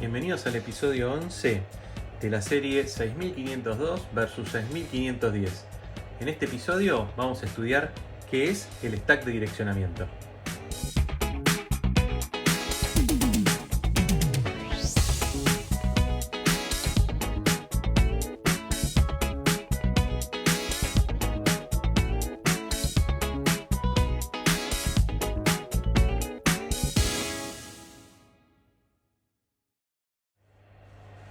Bienvenidos al episodio 11 de la serie 6502 versus 6510. En este episodio vamos a estudiar qué es el stack de direccionamiento.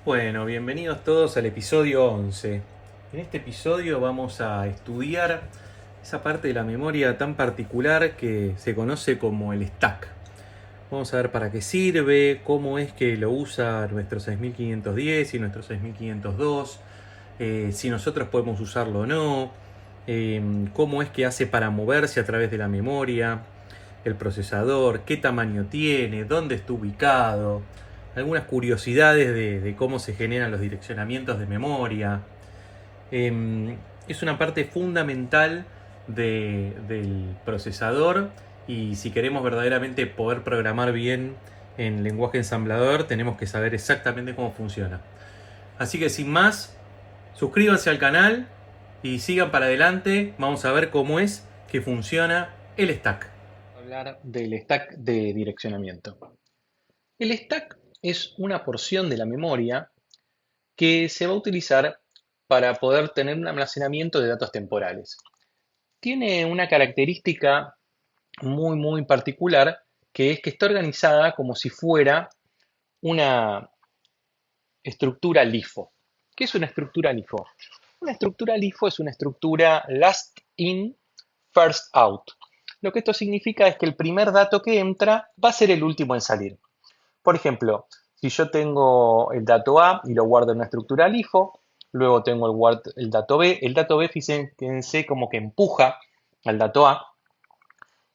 Bueno, bienvenidos todos al episodio 11. En este episodio vamos a estudiar esa parte de la memoria tan particular que se conoce como el stack. Vamos a ver para qué sirve, cómo es que lo usa nuestro 6510 y nuestro 6502, si nosotros podemos usarlo o no, cómo es que hace para moverse a través de la memoria, el procesador, qué tamaño tiene, dónde está ubicado, algunas curiosidades de cómo se generan los direccionamientos de memoria. Es una parte fundamental del procesador y si queremos verdaderamente poder programar bien en lenguaje ensamblador tenemos que saber exactamente cómo funciona. Así que sin más, suscríbanse al canal y sigan para adelante. Vamos a ver cómo es que funciona el stack. Hablar del stack de direccionamiento. El stack es una porción de la memoria que se va a utilizar para poder tener un almacenamiento de datos temporales. Tiene una característica muy particular, que es que está organizada como si fuera una estructura LIFO. ¿Qué es una estructura LIFO? Una estructura LIFO es una estructura last in, first out. Lo que esto significa es que el primer dato que entra va a ser el último en salir. Por ejemplo, si yo tengo el dato A y lo guardo en una estructura LIFO, luego tengo el dato B, fíjense como que empuja al dato A,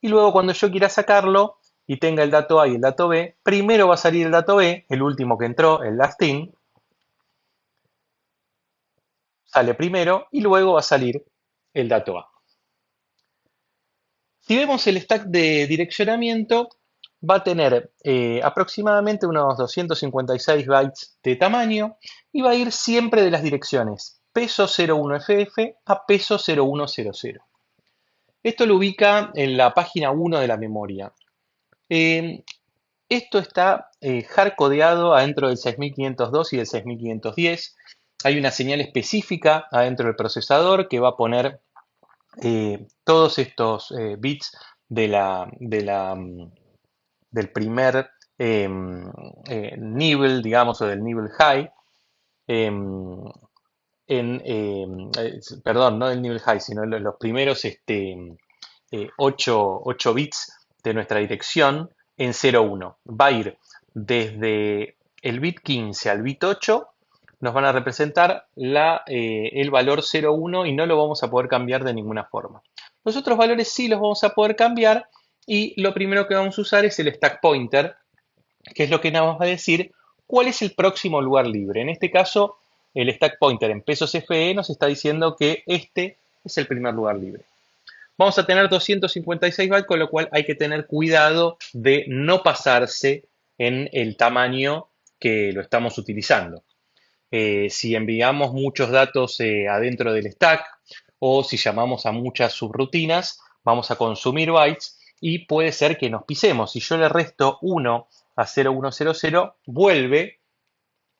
y luego cuando yo quiera sacarlo y tenga el dato A y el dato B, primero va a salir el dato B, el último que entró, el last in, sale primero y luego va a salir el dato A. Si vemos el stack de direccionamiento, va a tener aproximadamente unos 256 bytes de tamaño y va a ir siempre de las direcciones peso 01FF a peso 0100. Esto lo ubica en la página 1 de la memoria. Esto está hardcodeado adentro del 6502 y del 6510. Hay una señal específica adentro del procesador que va a poner todos estos bits del primer nivel, digamos, o del nivel high, perdón, no del nivel high, sino los primeros 8 bits de nuestra dirección en 0,1. Va a ir desde el bit 15 al bit 8, nos van a representar el valor 0,1 y no lo vamos a poder cambiar de ninguna forma. Los otros valores sí los vamos a poder cambiar y lo primero que vamos a usar es el stack pointer, que es lo que nos va a decir cuál es el próximo lugar libre. En este caso, el stack pointer en pesos FE nos está diciendo que este es el primer lugar libre. Vamos a tener 256 bytes, con lo cual hay que tener cuidado de no pasarse en el tamaño que lo estamos utilizando. Si enviamos muchos datos adentro del stack o si llamamos a muchas subrutinas, vamos a consumir bytes y puede ser que nos pisemos. Si yo le resto 1 a 0100, vuelve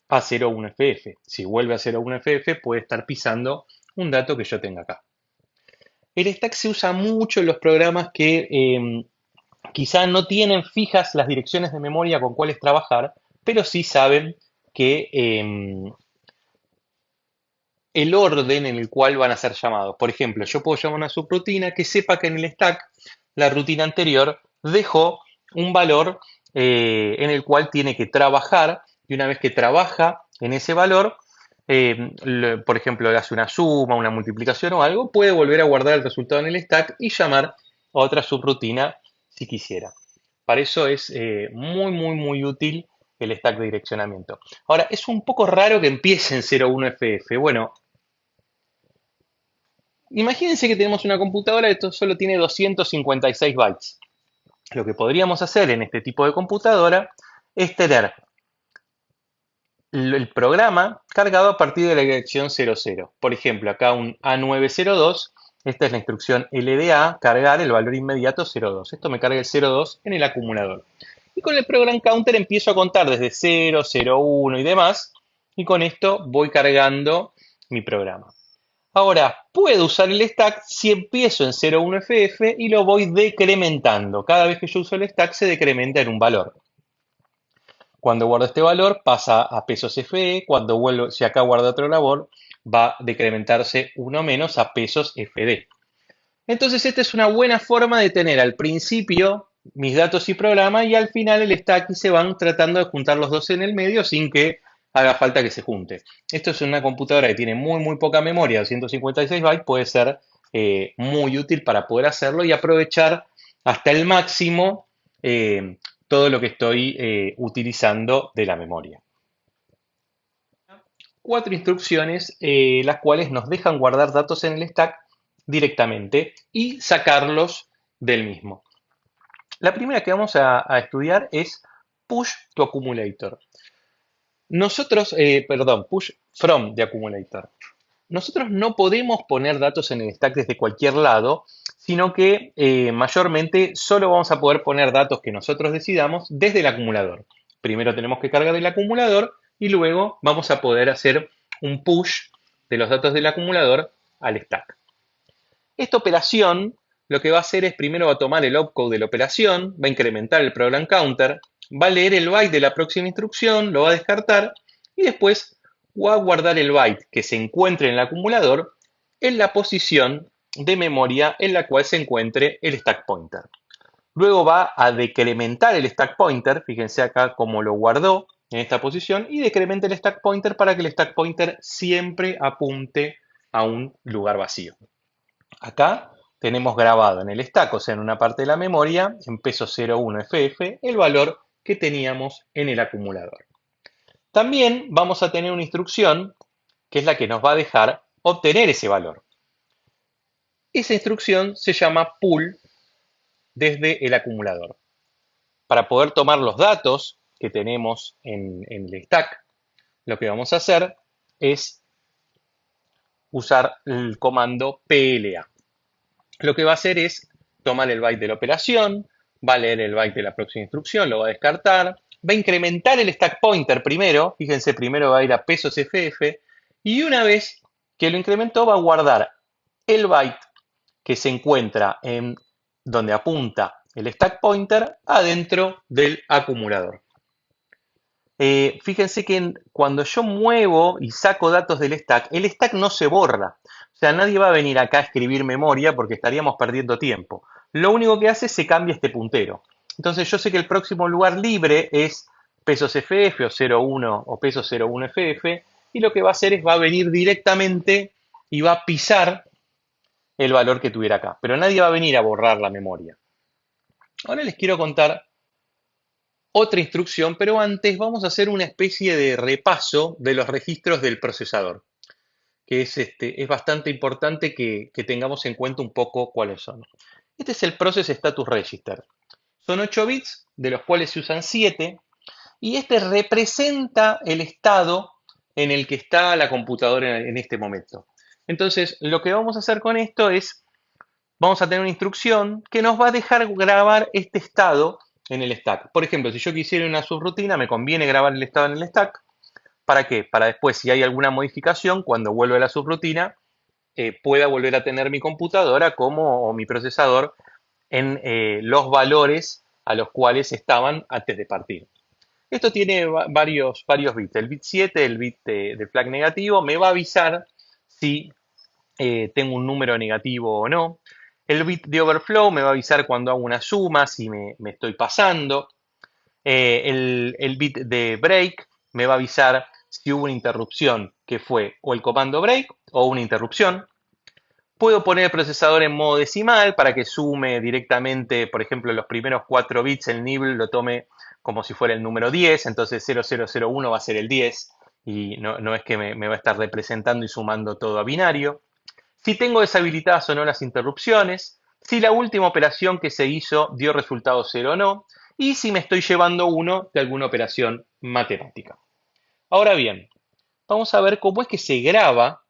a 01FF. Si vuelve a 01FF, puede estar pisando un dato que yo tenga acá. El stack se usa mucho en los programas que quizá no tienen fijas las direcciones de memoria con cuáles trabajar, pero sí saben que el orden en el cual van a ser llamados. Por ejemplo, yo puedo llamar a una subrutina que sepa que en el stack la rutina anterior dejó un valor en el cual tiene que trabajar, y una vez que trabaja en ese valor, por ejemplo, le hace una suma, una multiplicación o algo, puede volver a guardar el resultado en el stack y llamar a otra subrutina si quisiera. Para eso es muy útil el stack de direccionamiento. Ahora, es un poco raro que empiece en 01FF. Bueno, imagínense que tenemos una computadora que solo tiene 256 bytes. Lo que podríamos hacer en este tipo de computadora es tener el programa cargado a partir de la dirección 00. Por ejemplo, acá un A902, esta es la instrucción LDA, cargar el valor inmediato 02. Esto me carga el 02 en el acumulador. Y con el program counter empiezo a contar desde 0, 0, 1 y demás, y con esto voy cargando mi programa. Ahora, puedo usar el stack si empiezo en 01FF y lo voy decrementando. Cada vez que yo uso el stack se decrementa en un valor. Cuando guardo este valor pasa a pesos FE, cuando vuelvo, si acá guardo otro valor, va a decrementarse uno menos a pesos FD. Entonces esta es una buena forma de tener al principio mis datos y programa y al final el stack y se van tratando de juntar los dos en el medio sin que haga falta que se junte. Esto es una computadora que tiene muy poca memoria, 256 bytes, puede ser muy útil para poder hacerlo y aprovechar hasta el máximo todo lo que estoy utilizando de la memoria. 4 instrucciones las cuales nos dejan guardar datos en el stack directamente y sacarlos del mismo. La primera que vamos a estudiar es push to accumulator. Push from the accumulator. Nosotros no podemos poner datos en el stack desde cualquier lado, sino que mayormente solo vamos a poder poner datos que nosotros decidamos desde el acumulador. Primero tenemos que cargar el acumulador y luego vamos a poder hacer un push de los datos del acumulador al stack. Esta operación lo que va a hacer es primero va a tomar el opcode de la operación, va a incrementar el program counter, va a leer el byte de la próxima instrucción, lo va a descartar y después va a guardar el byte que se encuentre en el acumulador en la posición de memoria en la cual se encuentre el stack pointer. Luego va a decrementar el stack pointer, fíjense acá cómo lo guardó en esta posición, y decrementa el stack pointer para que el stack pointer siempre apunte a un lugar vacío. Acá tenemos grabado en el stack, o sea, en una parte de la memoria, en peso 01FF, el valor que teníamos en el acumulador. También vamos a tener una instrucción que es la que nos va a dejar obtener ese valor. Esa instrucción se llama pull desde el acumulador. Para poder tomar los datos que tenemos en el stack, lo que vamos a hacer es usar el comando PLA. Lo que va a hacer es tomar el byte de la operación, va a leer el byte de la próxima instrucción, lo va a descartar, va a incrementar el stack pointer primero, fíjense, primero va a ir a pesos FF, y una vez que lo incrementó va a guardar el byte que se encuentra en donde apunta el stack pointer adentro del acumulador. Fíjense que cuando yo muevo y saco datos del stack, el stack no se borra. O sea, nadie va a venir acá a escribir memoria porque estaríamos perdiendo tiempo. Lo único que hace es se cambia este puntero. Entonces yo sé que el próximo lugar libre es pesos FF o 01 o pesos 01FF y lo que va a hacer es va a venir directamente y va a pisar el valor que tuviera acá. Pero nadie va a venir a borrar la memoria. Ahora les quiero contar otra instrucción, pero antes vamos a hacer una especie de repaso de los registros del procesador, que es bastante importante que tengamos en cuenta un poco cuáles son. Este es el Process Status Register. Son 8 bits, de los cuales se usan 7, y este representa el estado en el que está la computadora en este momento. Entonces, lo que vamos a hacer con esto es, vamos a tener una instrucción que nos va a dejar grabar este estado en el stack. Por ejemplo, si yo quisiera una subrutina, me conviene grabar el estado en el stack. ¿Para qué? Para después, si hay alguna modificación, cuando vuelva a la subrutina, pueda volver a tener mi computadora o mi procesador en los valores a los cuales estaban antes de partir. Esto tiene varios bits. El bit 7, el bit de flag negativo, me va a avisar si tengo un número negativo o no. El bit de overflow me va a avisar cuando hago una suma, si me estoy pasando. El bit de break me va a avisar si hubo una interrupción, que fue o el comando break o una interrupción. Puedo poner el procesador en modo decimal para que sume directamente, por ejemplo, los primeros 4 bits, el nibble lo tome como si fuera el número 10, entonces 0001 va a ser el 10 y no es que me va a estar representando y sumando todo a binario. Si tengo deshabilitadas o no las interrupciones, si la última operación que se hizo dio resultado 0 o no, y si me estoy llevando 1 de alguna operación matemática. Ahora bien, vamos a ver cómo es que se graba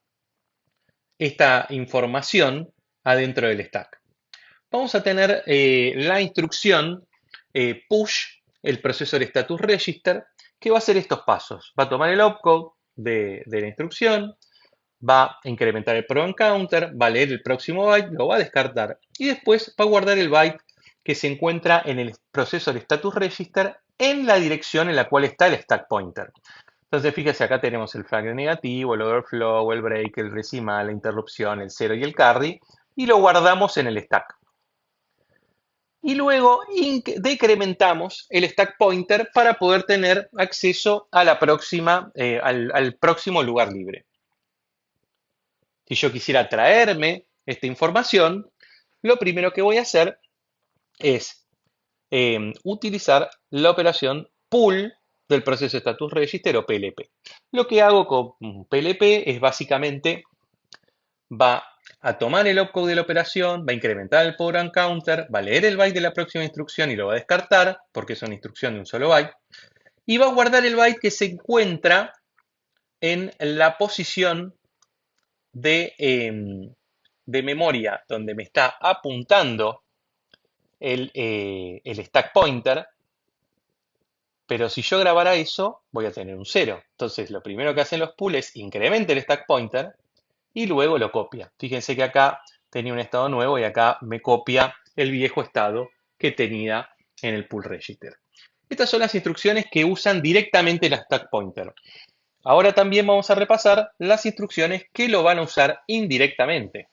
esta información adentro del stack. Vamos a tener la instrucción push, el processor status register, que va a hacer estos pasos. Va a tomar el opcode de la instrucción, va a incrementar el program counter, va a leer el próximo byte, lo va a descartar y después va a guardar el byte que se encuentra en el processor status register en la dirección en la cual está el stack pointer. Entonces, fíjese, acá tenemos el flag de negativo, el overflow, el break, el decimal, la interrupción, el 0 y el carry, y lo guardamos en el stack. Y luego decrementamos el stack pointer para poder tener acceso a la próxima, al próximo lugar libre. Si yo quisiera traerme esta información, lo primero que voy a hacer es utilizar la operación pull del proceso status register o PLP. Lo que hago con PLP es básicamente va a tomar el opcode de la operación, va a incrementar el program counter, va a leer el byte de la próxima instrucción y lo va a descartar porque es una instrucción de un solo byte y va a guardar el byte que se encuentra en la posición de memoria donde me está apuntando el stack pointer, pero si yo grabara eso, voy a tener un 0. Entonces, lo primero que hacen los pools es incrementa el stack pointer y luego lo copia. Fíjense que acá tenía un estado nuevo y acá me copia el viejo estado que tenía en el pool register. Estas son las instrucciones que usan directamente el stack pointer. Ahora también vamos a repasar las instrucciones que lo van a usar indirectamente.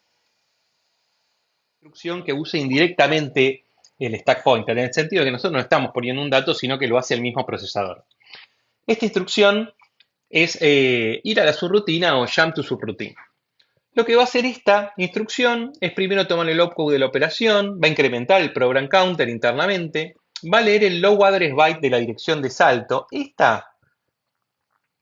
Instrucción que usa indirectamente el stack pointer, en el sentido de que nosotros no estamos poniendo un dato, sino que lo hace el mismo procesador. Esta instrucción es ir a la subrutina o jump to subroutine. Lo que va a hacer esta instrucción es primero tomar el opcode de la operación, va a incrementar el program counter internamente, va a leer el low address byte de la dirección de salto. Esta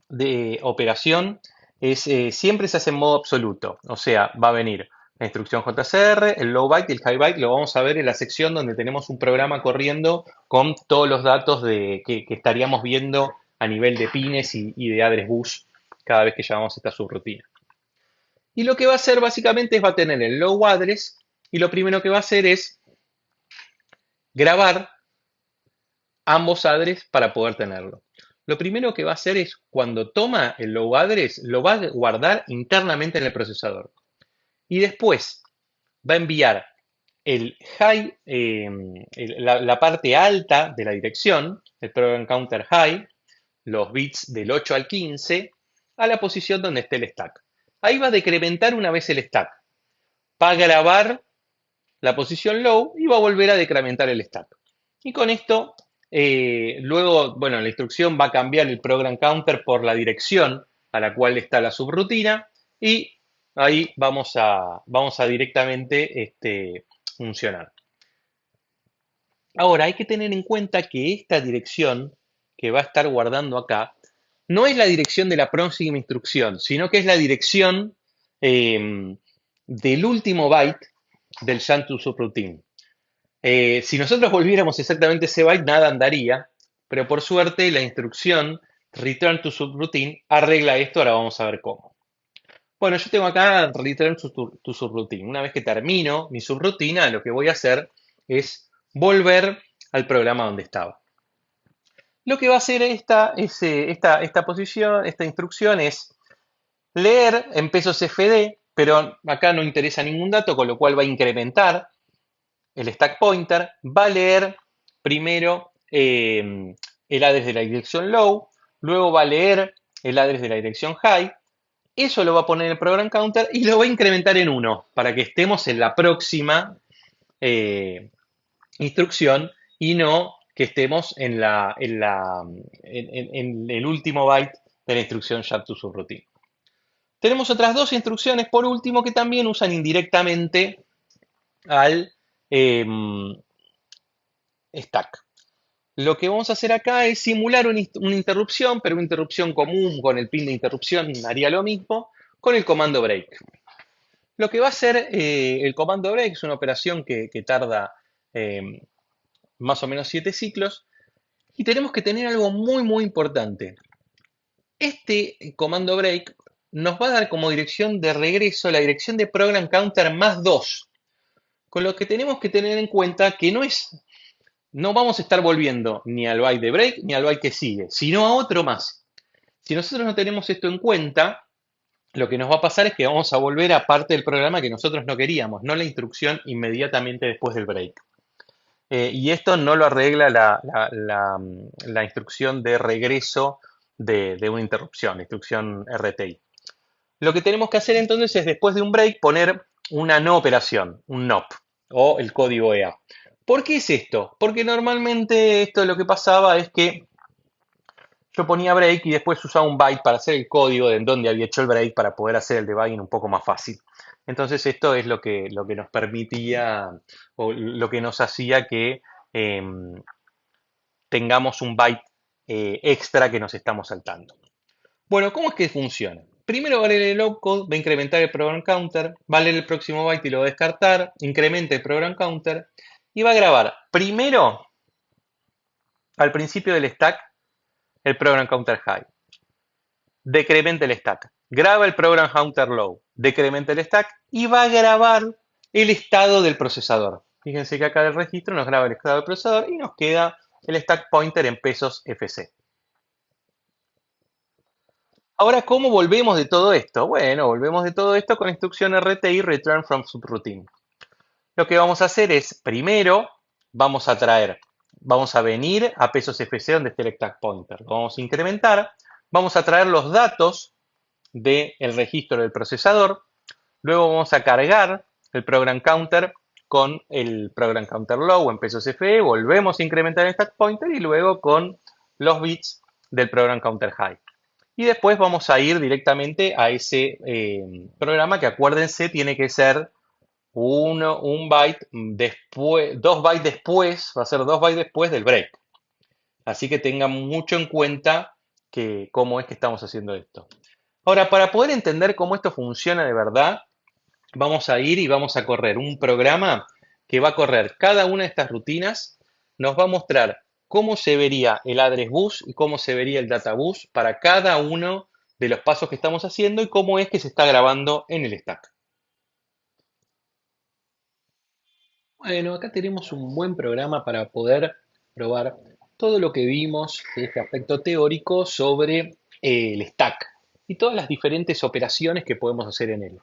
de operación siempre se hace en modo absoluto, o sea, va a venir la instrucción JCR, el low byte y el high byte, lo vamos a ver en la sección donde tenemos un programa corriendo con todos los datos que estaríamos viendo a nivel de pines y de address bus cada vez que llamamos esta subrutina. Y lo que va a hacer básicamente es va a tener el low address y lo primero que va a hacer es grabar ambos address para poder tenerlo. Lo primero que va a hacer es cuando toma el low address lo va a guardar internamente en el procesador y después va a enviar el high, la parte alta de la dirección, el program counter high, los bits del 8 al 15, a la posición donde esté el stack. Ahí va a decrementar una vez el stack. Va a grabar la posición low y va a volver a decrementar el stack. Y con esto, luego, bueno, la instrucción va a cambiar el program counter por la dirección a la cual está la subrutina y ahí vamos a directamente funcionar. Ahora, hay que tener en cuenta que esta dirección que va a estar guardando acá no es la dirección de la próxima instrucción, sino que es la dirección del último byte del jump to subroutine. Si nosotros volviéramos exactamente ese byte, nada andaría, pero por suerte la instrucción return to subroutine arregla esto, ahora vamos a ver cómo. Bueno, yo tengo acá return to subroutine. Una vez que termino mi subrutina, lo que voy a hacer es volver al programa donde estaba. Lo que va a hacer esta posición, esta instrucción es leer en pesos FD, pero acá no interesa ningún dato, con lo cual va a incrementar el stack pointer, va a leer primero el address de la dirección low, luego va a leer el address de la dirección high, eso lo va a poner en el program counter y lo va a incrementar en 1 para que estemos en la próxima instrucción y no que estemos en el último byte de la instrucción jump to subroutine. Tenemos otras dos instrucciones por último que también usan indirectamente al stack. Lo que vamos a hacer acá es simular una interrupción, pero una interrupción común con el pin de interrupción haría lo mismo con el comando break. Lo que va a hacer el comando break es una operación que tarda más o menos 7 ciclos y tenemos que tener algo muy muy importante. Este comando break nos va a dar como dirección de regreso la dirección de program counter más 2, con lo que tenemos que tener en cuenta que no vamos a estar volviendo ni al byte de break ni al byte que sigue, sino a otro más. Si nosotros no tenemos esto en cuenta, lo que nos va a pasar es que vamos a volver a parte del programa que nosotros no queríamos, no la instrucción inmediatamente después del break. Y esto no lo arregla la instrucción de regreso de una interrupción, la instrucción RTI. Lo que tenemos que hacer entonces es, después de un break, poner una no operación, un NOP, o el código EA. ¿Por qué es esto? Porque normalmente esto lo que pasaba es que yo ponía break y después usaba un byte para hacer el código de en donde había hecho el break para poder hacer el debugging un poco más fácil. Entonces esto es lo que nos permitía o lo que nos hacía que eh, tengamos un byte extra que nos estamos saltando. Bueno, ¿cómo es que funciona? Primero va a leer el opcode, va a incrementar el program counter, va a leer el próximo byte y lo va a descartar, incrementa el program counter y va a grabar primero al principio del stack el program counter high, decrementa el stack, graba el program counter low, decrementa el stack y va a grabar el estado del procesador. Fíjense que acá el registro nos graba el estado del procesador y nos queda el stack pointer en pesos FC. Ahora, ¿cómo volvemos de todo esto? Bueno, volvemos de todo esto con la instrucción RTI Return from Subroutine. Lo que vamos a hacer es, primero, vamos a venir a pesos FC donde esté el stack pointer. Lo vamos a incrementar, vamos a traer los datos del registro del procesador, luego vamos a cargar el program counter con el program counter low en pesos FE, volvemos a incrementar el stack pointer y luego con los bits del program counter high. Y después vamos a ir directamente a ese programa que, acuérdense, tiene que ser un byte después, 2 bytes después, va a ser 2 bytes después del break. Así que tengan mucho en cuenta cómo es que estamos haciendo esto. Ahora, para poder entender cómo esto funciona de verdad, vamos a ir y vamos a correr un programa que va a correr cada una de estas rutinas, nos va a mostrar cómo se vería el address bus y cómo se vería el data bus para cada uno de los pasos que estamos haciendo y cómo es que se está grabando en el stack. Bueno, acá tenemos un buen programa para poder probar todo lo que vimos de este aspecto teórico sobre el stack y todas las diferentes operaciones que podemos hacer en él.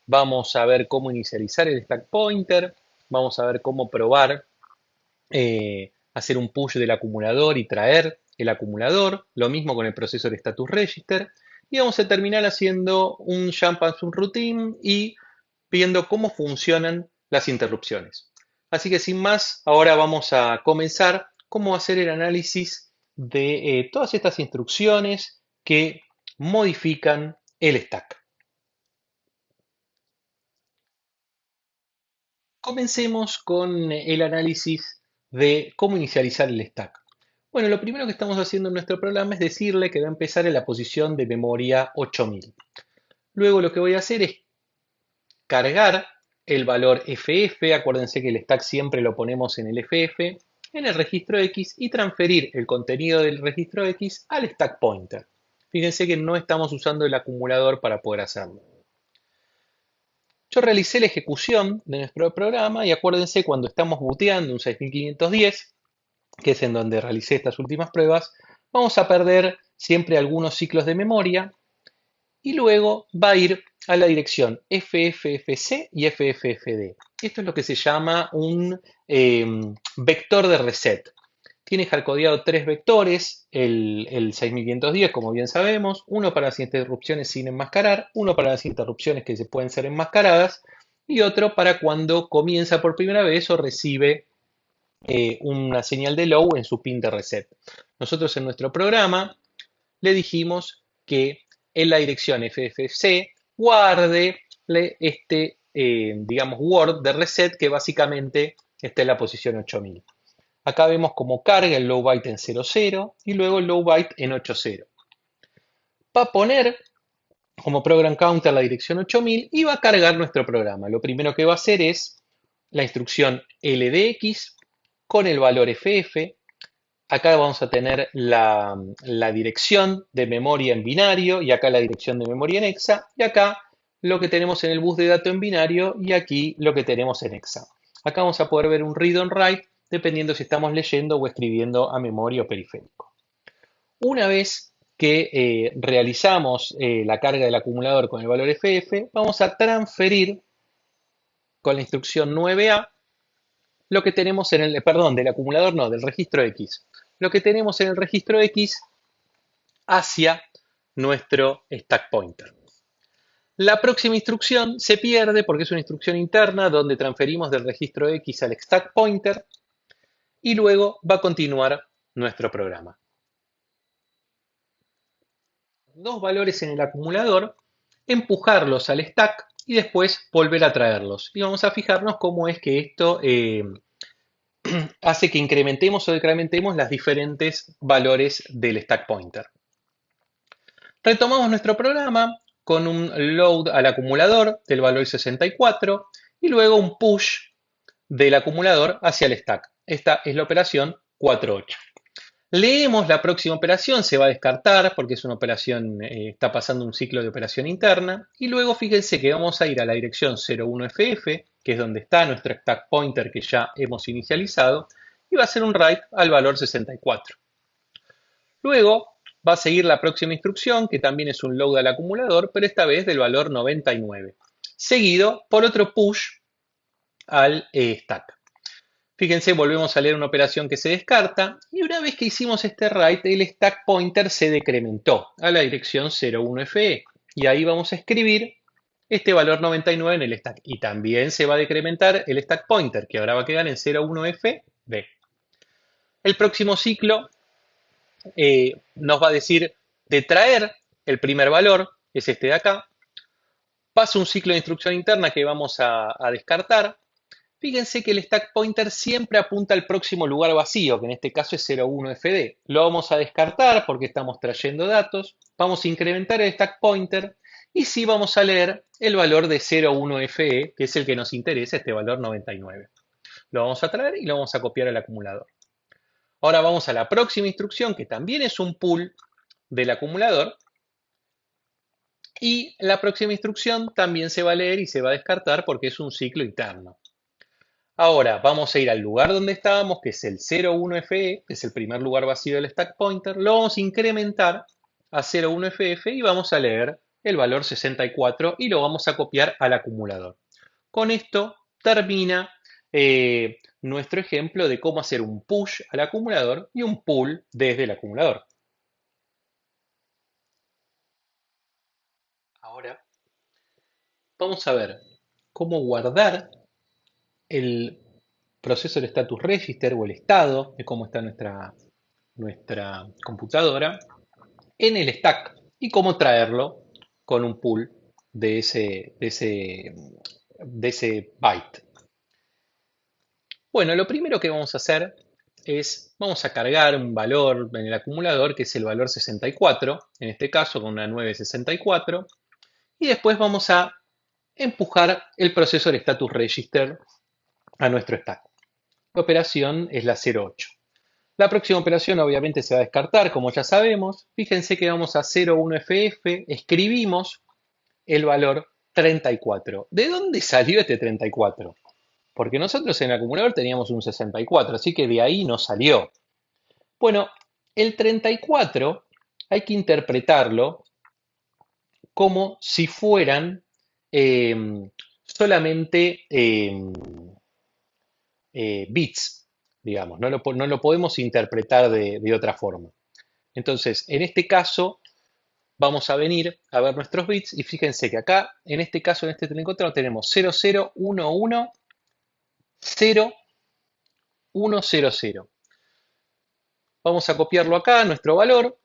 Vamos a ver cómo inicializar el stack pointer, vamos a ver cómo probar hacer un push del acumulador y traer el acumulador, lo mismo con el proceso de status register, y vamos a terminar haciendo un jump and subroutine y viendo cómo funcionan las interrupciones. Así que sin más, ahora vamos a comenzar cómo hacer el análisis de todas estas instrucciones que modifican el stack. Comencemos con el análisis de cómo inicializar el stack. Bueno, lo primero que estamos haciendo en nuestro programa es decirle que va a empezar en la posición de memoria 8000. Luego lo que voy a hacer es cargar el valor FF, acuérdense que el stack siempre lo ponemos en el FF, en el registro X y transferir el contenido del registro X al stack pointer. Fíjense que no estamos usando el acumulador para poder hacerlo. Yo realicé la ejecución de nuestro programa y acuérdense, cuando estamos booteando un 6510, que es en donde realicé estas últimas pruebas, vamos a perder siempre algunos ciclos de memoria y luego va a ir a la dirección FFFC y FFFD. Esto es lo que se llama un vector de reset. Tiene hardcodeado 3 vectores, el 6510, como bien sabemos, uno para las interrupciones sin enmascarar, uno para las interrupciones que se pueden ser enmascaradas y otro para cuando comienza por primera vez o recibe una señal de low en su pin de reset. Nosotros en nuestro programa le dijimos que en la dirección FFC guarde digamos, word de reset que básicamente está en la posición 8000. Acá vemos cómo carga el low byte en 00 y luego el low byte en 80. Va a poner como program counter la dirección 8000 y va a cargar nuestro programa. Lo primero que va a hacer es la instrucción LDX con el valor FF, Acá vamos a tener la dirección de memoria en binario y acá la dirección de memoria en hexa y acá lo que tenemos en el bus de datos en binario y aquí lo que tenemos en hexa. Acá vamos a poder ver un read on write dependiendo si estamos leyendo o escribiendo a memoria o periférico. Una vez que realizamos la carga del acumulador con el valor FF, vamos a transferir con la instrucción 9A lo que tenemos en el, perdón, del acumulador no, del registro X. Lo que tenemos en el registro X hacia nuestro stack pointer. La próxima instrucción se pierde porque es una instrucción interna donde transferimos del registro X al stack pointer y luego va a continuar nuestro programa. Dos valores en el acumulador, empujarlos al stack y después volver a traerlos. Y vamos a fijarnos cómo es que esto hace que incrementemos o decrementemos los diferentes valores del stack pointer. Retomamos nuestro programa con un load al acumulador del valor 64 y luego un push del acumulador hacia el stack. Esta es la operación 48. Leemos la próxima operación, se va a descartar porque es una operación, está pasando un ciclo de operación interna. Y luego fíjense que vamos a ir a la dirección 01FF, que es donde está nuestro stack pointer que ya hemos inicializado, y va a hacer un write al valor 64. Luego va a seguir la próxima instrucción, que también es un load al acumulador, pero esta vez del valor 99, seguido por otro push al stack. Fíjense, volvemos a leer una operación que se descarta y una vez que hicimos este write, el stack pointer se decrementó a la dirección 01FE y ahí vamos a escribir este valor 99 en el stack y también se va a decrementar el stack pointer que ahora va a quedar en 01FB. El próximo ciclo nos va a decir de traer el primer valor, es este de acá, pasa un ciclo de instrucción interna que vamos a descartar. Fíjense que el stack pointer siempre apunta al próximo lugar vacío, que en este caso es 01FD. Lo vamos a descartar porque estamos trayendo datos. Vamos a incrementar el stack pointer y sí vamos a leer el valor de 01FE, que es el que nos interesa, este valor 99. Lo vamos a traer y lo vamos a copiar al acumulador. Ahora vamos a la próxima instrucción, que también es un pull del acumulador. Y la próxima instrucción también se va a leer y se va a descartar porque es un ciclo interno. Ahora vamos a ir al lugar donde estábamos, que es el 01FE, que es el primer lugar vacío del stack pointer. Lo vamos a incrementar a 01FF y vamos a leer el valor 64 y lo vamos a copiar al acumulador. Con esto termina nuestro ejemplo de cómo hacer un push al acumulador y un pull desde el acumulador. Ahora vamos a ver cómo guardar el proceso del status register o el estado de cómo está nuestra computadora en el stack y cómo traerlo con un pull de ese byte. Bueno, lo primero que vamos a hacer es, vamos a cargar un valor en el acumulador que es el valor 64, en este caso con una 964, y después vamos a empujar el proceso del status register a nuestro stack. La operación es la 08. La próxima operación obviamente se va a descartar, como ya sabemos. Fíjense que vamos a 01FF, escribimos el valor 34. ¿De dónde salió este 34? Porque nosotros en el acumulador teníamos un 64, así que de ahí no salió. Bueno, el 34 hay que interpretarlo como si fueran solamente bits, digamos, no lo podemos interpretar de otra forma. Entonces, en este caso, vamos a venir a ver nuestros bits y fíjense que acá, en este caso, en este 34, tenemos 0011 0100. Vamos a copiarlo acá, nuestro valor.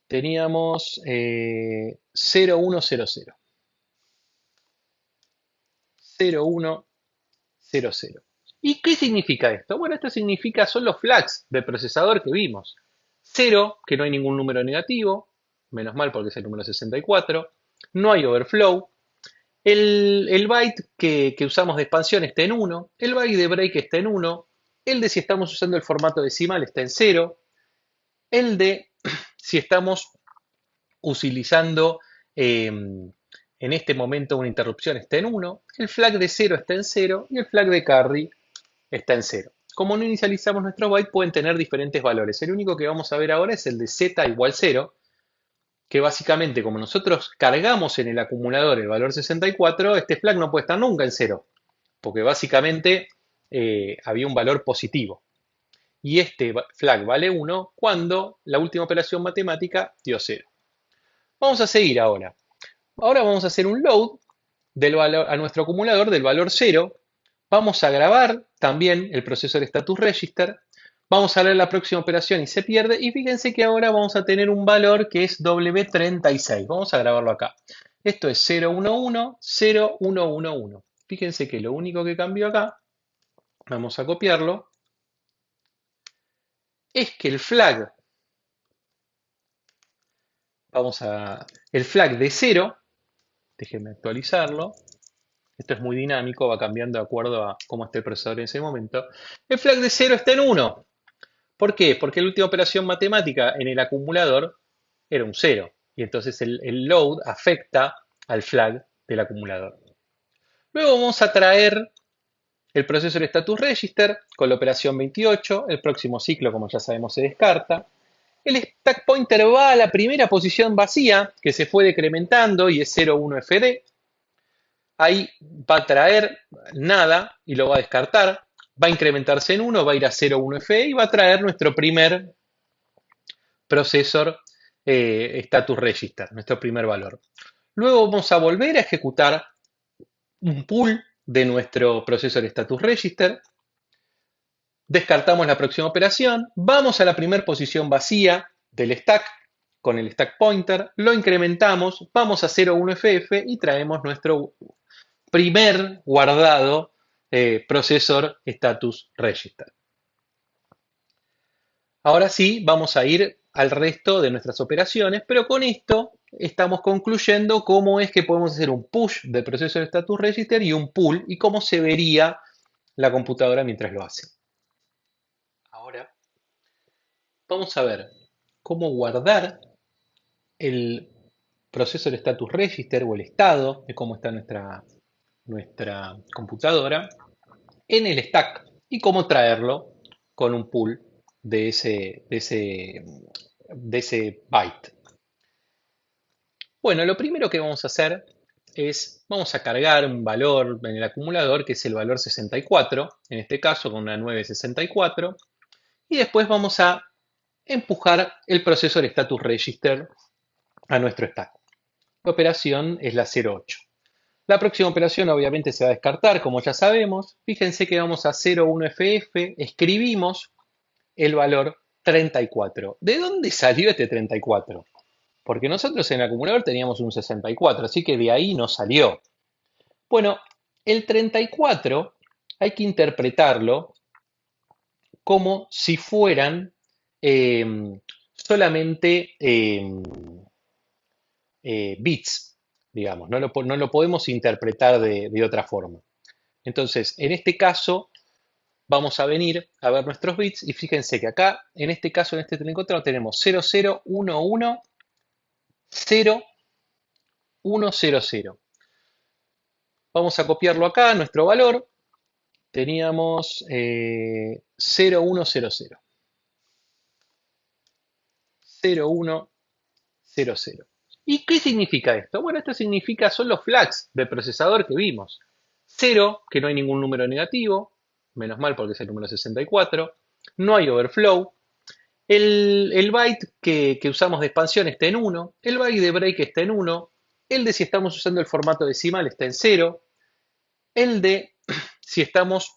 Teníamos 0100. 0100. ¿Y qué significa esto? Bueno, esto significa, son los flags del procesador que vimos. 0, que no hay ningún número negativo, menos mal porque es el número 64. No hay overflow. El byte que usamos de expansión está en 1. El byte de break está en 1. El de si estamos usando el formato decimal está en 0. el de si estamos utilizando en este momento una interrupción está en 1, el flag de 0 está en 0 y el flag de carry está en 0. Como no inicializamos nuestros bytes, pueden tener diferentes valores. El único que vamos a ver ahora es el de z igual 0, que básicamente como nosotros cargamos en el acumulador el valor 64, este flag no puede estar nunca en 0, porque básicamente había un valor positivo. Y este flag vale 1 cuando la última operación matemática dio 0. Vamos a seguir ahora. Ahora vamos a hacer un load del valor, a nuestro acumulador del valor 0. Vamos a grabar también el procesor status register. Vamos a ver la próxima operación y se pierde. Y fíjense que ahora vamos a tener un valor que es W36. Vamos a grabarlo acá. Esto es 0110111. Fíjense que lo único que cambió acá, vamos a copiarlo, es que el flag, el flag de 0, déjenme actualizarlo. Esto es muy dinámico, va cambiando de acuerdo a cómo esté el procesador en ese momento. El flag de 0 está en 1. ¿Por qué? Porque la última operación matemática en el acumulador era un 0. Y entonces el load afecta al flag del acumulador. Luego vamos a traer el procesor status register con la operación 28. El próximo ciclo, como ya sabemos, se descarta. El stack pointer va a la primera posición vacía, que se fue decrementando y es 0,1 FD. Ahí va a traer nada y lo va a descartar. Va a incrementarse en 1, va a ir a 0,1 FE y va a traer nuestro primer procesor status register, nuestro primer valor. Luego vamos a volver a ejecutar un pull de nuestro procesor status register. Descartamos la próxima operación. Vamos a la primera posición vacía del stack con el stack pointer. Lo incrementamos. Vamos a 0,1 FF y traemos nuestro primer guardado procesor status register. Ahora sí, vamos a ir al resto de nuestras operaciones, pero con esto estamos concluyendo cómo es que podemos hacer un push del procesor status register y un pull y cómo se vería la computadora mientras lo hace. Ahora vamos a ver cómo guardar el procesor status register o el estado de cómo está nuestra computadora en el stack y cómo traerlo con un pool de ese byte. Bueno, lo primero que vamos a hacer es, vamos a cargar un valor en el acumulador que es el valor 64, en este caso con una 964, y después vamos a empujar el procesor status register a nuestro stack. La operación es la 08. La próxima operación obviamente se va a descartar, como ya sabemos. Fíjense que vamos a 01FF, escribimos el valor 34. ¿De dónde salió este 34? Porque nosotros en el acumulador teníamos un 64, así que de ahí no salió. Bueno, el 34 hay que interpretarlo como si fueran solamente bits, digamos. No lo podemos interpretar de otra forma. Entonces, en este caso, vamos a venir a ver nuestros bits y fíjense que acá, en este caso, en este 34, tenemos 0011 0100. Vamos a copiarlo acá, nuestro valor. Teníamos 0100. 0100. ¿Y qué significa esto? Bueno, esto significa, son los flags del procesador que vimos. 0, que no hay ningún número negativo, menos mal porque es el número 64. No hay overflow. El byte que usamos de expansión está en 1. El byte de break está en 1. El de si estamos usando el formato decimal está en 0. El de si estamos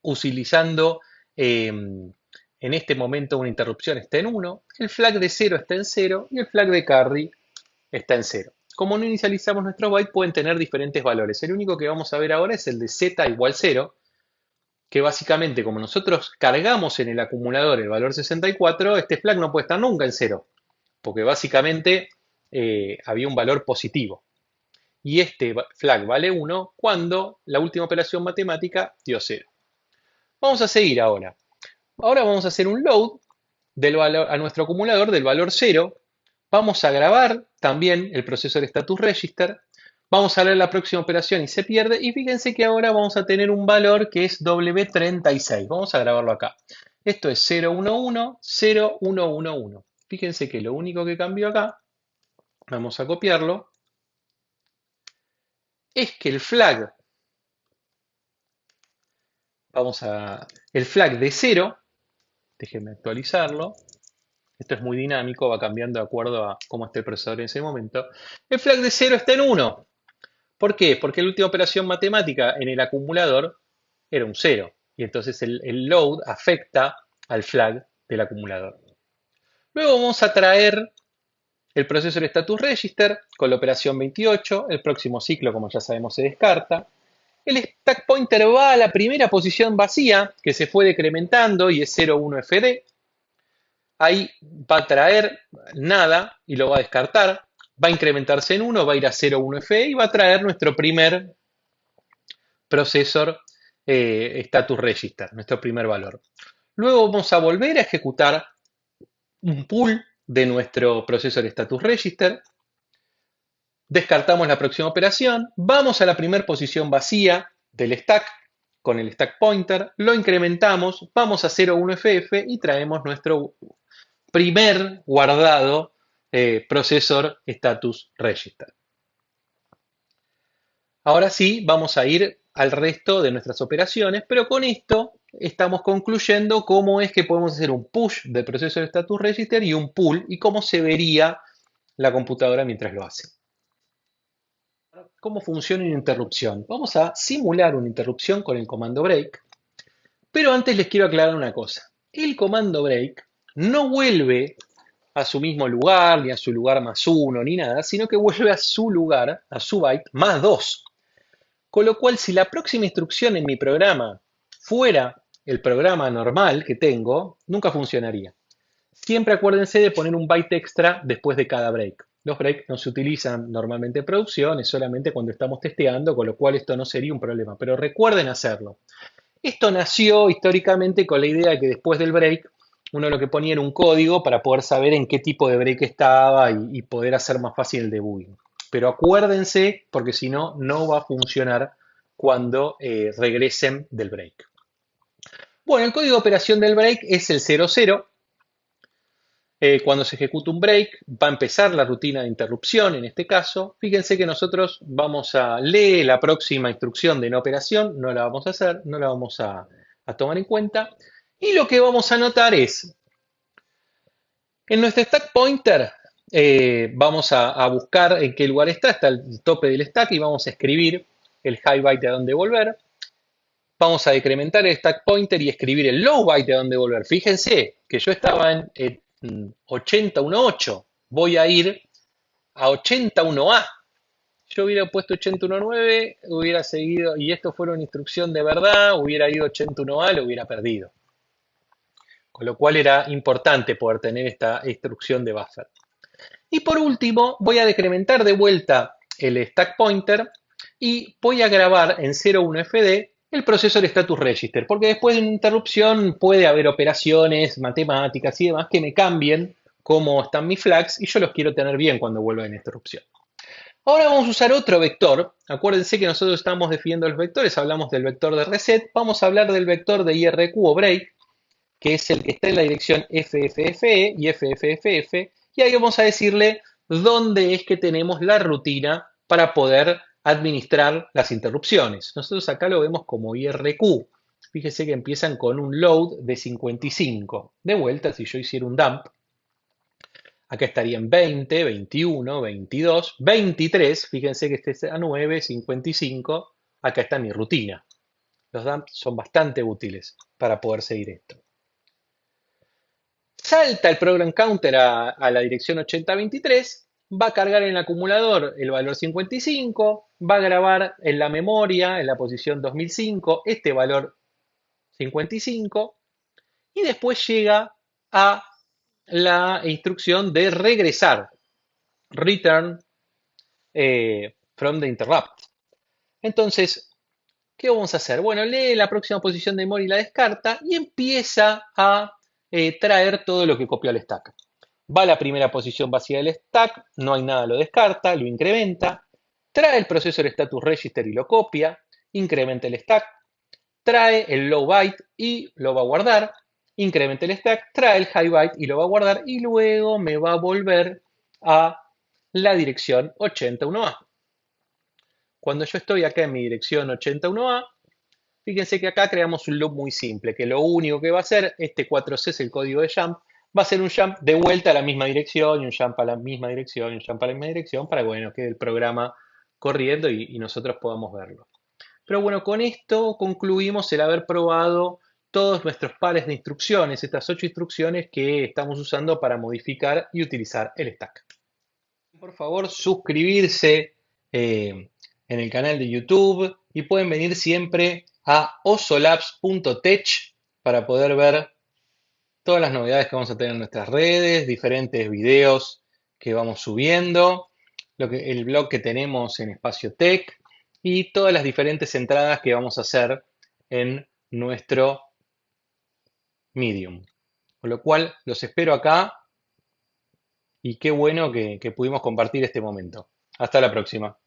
utilizando en este momento una interrupción está en 1. El flag de 0 está en 0 y el flag de carry está en 0. Como no inicializamos nuestros bytes, pueden tener diferentes valores. El único que vamos a ver ahora es el de z igual 0, que básicamente como nosotros cargamos en el acumulador el valor 64, este flag no puede estar nunca en 0, porque básicamente había un valor positivo. Y este flag vale 1 cuando la última operación matemática dio 0. Vamos a seguir ahora. Ahora vamos a hacer un load del valor, a nuestro acumulador del valor 0. Vamos a grabar también el procesor status register. Vamos a leer la próxima operación y se pierde. Y fíjense que ahora vamos a tener un valor que es W36. Vamos a grabarlo acá. Esto es 0110111. Fíjense que lo único que cambió acá, vamos a copiarlo, es que el flag de 0, déjenme actualizarlo. Esto es muy dinámico, va cambiando de acuerdo a cómo esté el procesador en ese momento. El flag de 0 está en 1. ¿Por qué? Porque la última operación matemática en el acumulador era un 0. Y entonces el load afecta al flag del acumulador. Luego vamos a traer el procesor status register con la operación 28. El próximo ciclo, como ya sabemos, se descarta. El stack pointer va a la primera posición vacía, que se fue decrementando y es 0,1 FD. Ahí va a traer nada y lo va a descartar. Va a incrementarse en 1, va a ir a 0,1 FE y va a traer nuestro primer procesor status register, nuestro primer valor. Luego vamos a volver a ejecutar un pull de nuestro procesor status register. Descartamos la próxima operación. Vamos a la primera posición vacía del stack con el stack pointer. Lo incrementamos. Vamos a 0,1 FF y traemos nuestro primer guardado procesor status register. Ahora sí, vamos a ir al resto de nuestras operaciones, pero con esto estamos concluyendo cómo es que podemos hacer un push del procesor status register y un pull y cómo se vería la computadora mientras lo hace. ¿Cómo funciona una interrupción? Vamos a simular una interrupción con el comando break, pero antes les quiero aclarar una cosa. El comando break no vuelve a su mismo lugar, ni a su lugar +1, ni nada, sino que vuelve a su lugar, a su byte, +2. Con lo cual, si la próxima instrucción en mi programa fuera el programa normal que tengo, nunca funcionaría. Siempre acuérdense de poner un byte extra después de cada break. Los breaks no se utilizan normalmente en producción, es solamente cuando estamos testeando, con lo cual esto no sería un problema, pero recuerden hacerlo. Esto nació históricamente con la idea de que después del break uno lo que ponía era un código para poder saber en qué tipo de break estaba y poder hacer más fácil el debugging. Pero acuérdense, porque si no, no va a funcionar cuando regresen del break. Bueno, el código de operación del break es el 00. Cuando se ejecuta un break, va a empezar la rutina de interrupción, en este caso. Fíjense que nosotros vamos a leer la próxima instrucción de no operación, no la vamos a hacer, no la vamos a tomar en cuenta. Y lo que vamos a notar es, en nuestro stack pointer, vamos a buscar en qué lugar está el tope del stack y vamos a escribir el high byte a dónde volver. Vamos a decrementar el stack pointer y escribir el low byte a dónde volver. Fíjense que yo estaba en 80.18. Voy a ir a 81A. Yo hubiera puesto 81.9, hubiera seguido, y esto fuera una instrucción de verdad, hubiera ido 81A, lo hubiera perdido. Con lo cual era importante poder tener esta instrucción de buffer. Y por último, voy a decrementar de vuelta el stack pointer y voy a grabar en 01FD el procesor status register, porque después de una interrupción puede haber operaciones matemáticas y demás que me cambien cómo están mis flags y yo los quiero tener bien cuando vuelva en interrupción. Ahora vamos a usar otro vector. Acuérdense que nosotros estamos definiendo los vectores, hablamos del vector de reset. Vamos a hablar del vector de IRQ o break, que es el que está en la dirección FFFE y FFFF. Y ahí vamos a decirle dónde es que tenemos la rutina para poder administrar las interrupciones. Nosotros acá lo vemos como IRQ. Fíjese que empiezan con un load de 55. De vuelta, si yo hiciera un dump, acá estarían 20, 21, 22, 23. Fíjense que este es a 9, 55. Acá está mi rutina. Los dumps son bastante útiles para poder seguir esto. Salta el program counter a la dirección 8023, va a cargar en el acumulador el valor 55, va a grabar en la memoria, en la posición 2005, este valor 55, y después llega a la instrucción de regresar, return from the interrupt. Entonces, ¿qué vamos a hacer? Bueno, lee la próxima posición de memoria y la descarta y empieza a traer todo lo que copió al stack. Va a la primera posición vacía del stack, no hay nada, lo descarta, lo incrementa, trae el processor status register y lo copia, incrementa el stack, trae el low byte y lo va a guardar, incrementa el stack, trae el high byte y lo va a guardar y luego me va a volver a la dirección 81A. Cuando yo estoy acá en mi dirección 81A, fíjense que acá creamos un loop muy simple, que lo único que va a hacer, este 4C es el código de jump, va a ser un jump de vuelta a la misma dirección, y un jump a la misma dirección, y un jump a la misma dirección, para que bueno, quede el programa corriendo y nosotros podamos verlo. Pero bueno, con esto concluimos el haber probado todos nuestros pares de instrucciones, estas 8 instrucciones que estamos usando para modificar y utilizar el stack. Por favor, suscribirse en el canal de YouTube y pueden venir siempre a osolabs.tech para poder ver todas las novedades que vamos a tener en nuestras redes, diferentes videos que vamos subiendo, el blog que tenemos en Espacio Tech y todas las diferentes entradas que vamos a hacer en nuestro Medium. Con lo cual, los espero acá y qué bueno que pudimos compartir este momento. Hasta la próxima.